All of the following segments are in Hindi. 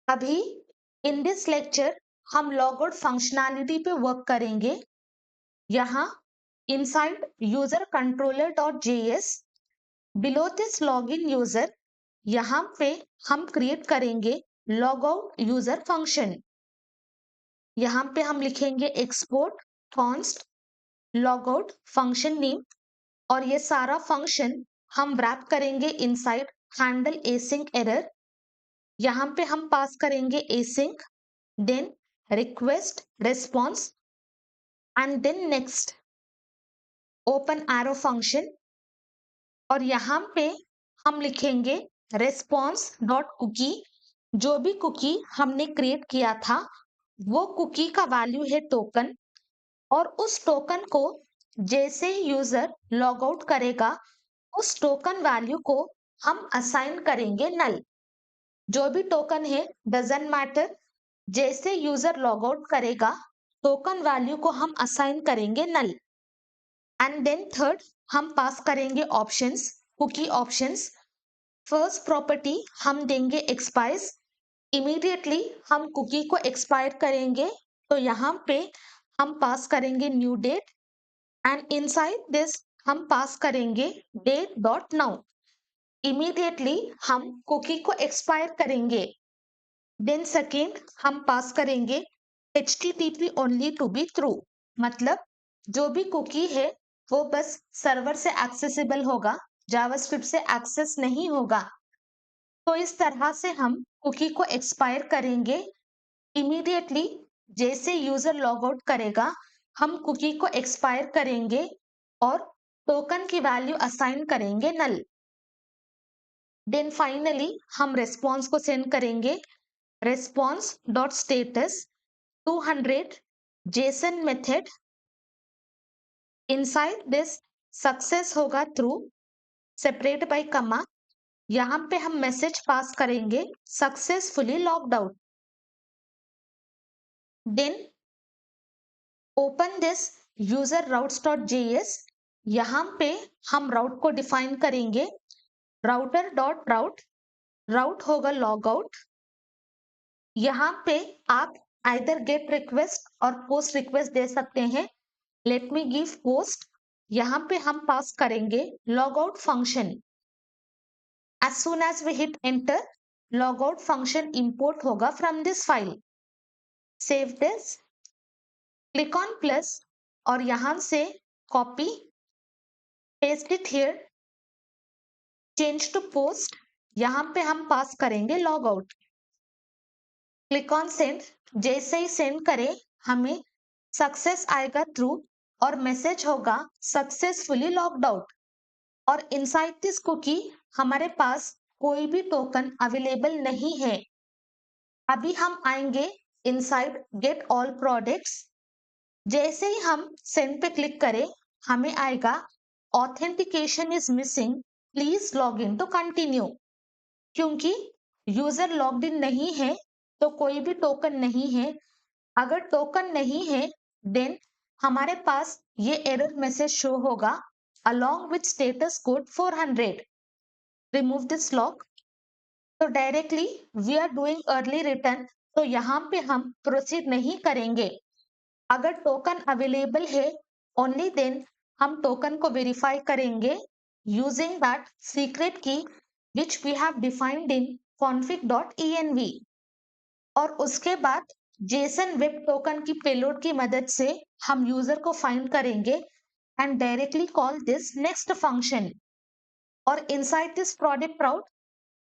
अभी इन दिस लेक्चर हम लॉगआउट फंक्शनैलिटी पे वर्क करेंगे। यहाँ inside user controller dot JS below this login user यहाँ पे हम क्रिएट करेंगे लॉगआउट यूजर फंक्शन। यहाँ पे हम लिखेंगे export const logout function name और ये सारा फंक्शन हम रैप करेंगे इनसाइड हैंडल एसिंक एरर। यहाँ पे हम पास करेंगे async, then request response and then next open arrow function और यहाँ पे हम लिखेंगे रिस्पॉन्स डॉट कुकी। जो भी कुकी हमने क्रिएट किया था वो कुकी का वैल्यू है टोकन और उस टोकन को जैसे यूजर लॉग आउट करेगा उस टोकन वैल्यू को हम असाइन करेंगे नल। जो भी टोकन है डजंट मैटर, जैसे यूजर लॉग आउट करेगा टोकन वैल्यू को हम असाइन करेंगे नल। एंड देन थर्ड हम पास करेंगे options, cookie options. First property हम देंगे एक्सपायर्स, इमीडिएटली हम कुकी को एक्सपायर करेंगे तो यहाँ पे हम पास करेंगे new date and inside this हम पास करेंगे डेट डॉट नाउ। इमीडिएटली हम कुकी को एक्सपायर करेंगे। देन सेकेंड हम पास करेंगे HTTP only to be true, मतलब जो भी कुकी है वो बस सर्वर से एक्सेसिबल होगा, जावास्क्रिप्ट से एक्सेस नहीं होगा। तो इस तरह से हम कुकी को एक्सपायर करेंगे। इमीडिएटली जैसे यूजर लॉग आउट करेगा हम कुकी को एक्सपायर करेंगे और टोकन की वैल्यू असाइन करेंगे नल। देन फाइनली हम रेस्पॉन्स को सेंड करेंगे response dot status 200 JSON method. Inside this success होगा थ्रू सेपरेट बाय कमा। यहाँ पे हम मैसेज पास करेंगे successfully logged out. Then open this user routes dot JS. यहाँ पे हम राउट को डिफाइन करेंगे राउटर डॉट राउट, राउट होगा लॉग आउट। यहाँ पे आप आइदर गेट रिक्वेस्ट और पोस्ट रिक्वेस्ट दे सकते हैं। Let me give post. यहाँ पे हम पास करेंगे log out function. As soon as we hit enter log out function import होगा from this file. Save this, click on plus और यहाँ से copy paste it here, change to post. यहाँ पे हम पास करेंगे log out. Click on send. जैसे ही सेंड करें हमें सक्सेस आएगा थ्रू और मैसेज होगा सक्सेसफुली लॉग्ड आउट। और इनसाइड दिस कुकी हमारे पास कोई भी टोकन अवेलेबल नहीं है। अभी हम आएंगे इनसाइड गेट ऑल प्रोडक्ट्स। जैसे ही हम सेंड पे क्लिक करें हमें आएगा authentication is missing, please log in to continue. क्योंकि यूजर लॉग्ड इन नहीं है तो कोई भी टोकन नहीं है। अगर टोकन नहीं है देन हमारे पास ये एरर मैसेज शो होगा along with status code 400। remove this lock। तो directly we are doing early return, तो यहाँ पे हम प्रोसीड नहीं करेंगे। अगर टोकन अवेलेबल है ओनली देन हम टोकन को वेरीफाई करेंगे using that secret key which we have defined in config.env। और उसके बाद जेसन वेब टोकन की पेलोड की मदद से हम यूजर को फाइंड करेंगे and directly call this next function. और inside this product route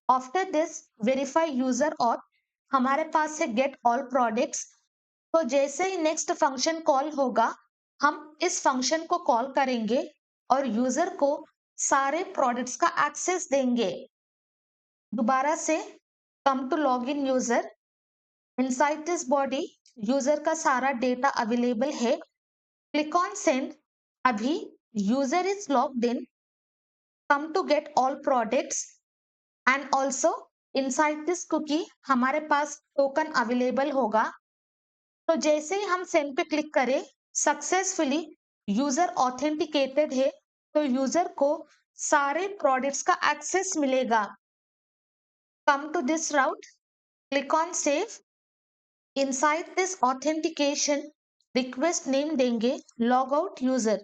after this verify user और हमारे पास है गेट ऑल प्रोडक्ट्स। तो जैसे ही नेक्स्ट फंक्शन कॉल होगा हम इस फंक्शन को कॉल करेंगे और यूजर को सारे प्रोडक्ट्स का एक्सेस देंगे। दोबारा से come to log in user. Inside this body user का सारा डेटा अवेलेबल है। Click on send. अभी user is logged in, come to get all products and also inside this cookie हमारे पास टोकन अवेलेबल होगा। तो जैसे ही हम सेंड पे क्लिक करें सक्सेसफुली यूजर ऑथेंटिकेटेड है तो यूजर को सारे प्रोडक्ट्स का एक्सेस मिलेगा। Come to this route. Click on save. Inside this authentication request name देंगे log out user.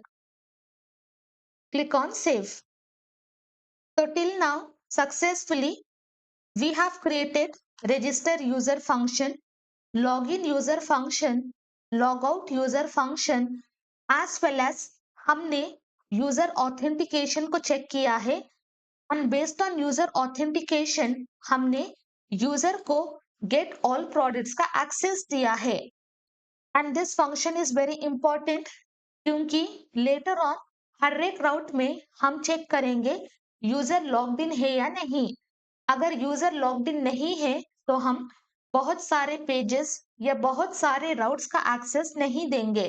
Click on save. So till now successfully we have created register user function, login user function, logout user function as well as हमने user authentication को चेक किया है and based on user authentication हमने user को get all products का access दिया है and this function is very important क्योंकि later on हर एक राउट में हम चेक करेंगे यूजर लॉग्ड इन है या नहीं। अगर यूजर लॉग्ड इन नहीं है तो हम बहुत सारे पेजेस या बहुत सारे राउट्स का एक्सेस नहीं देंगे।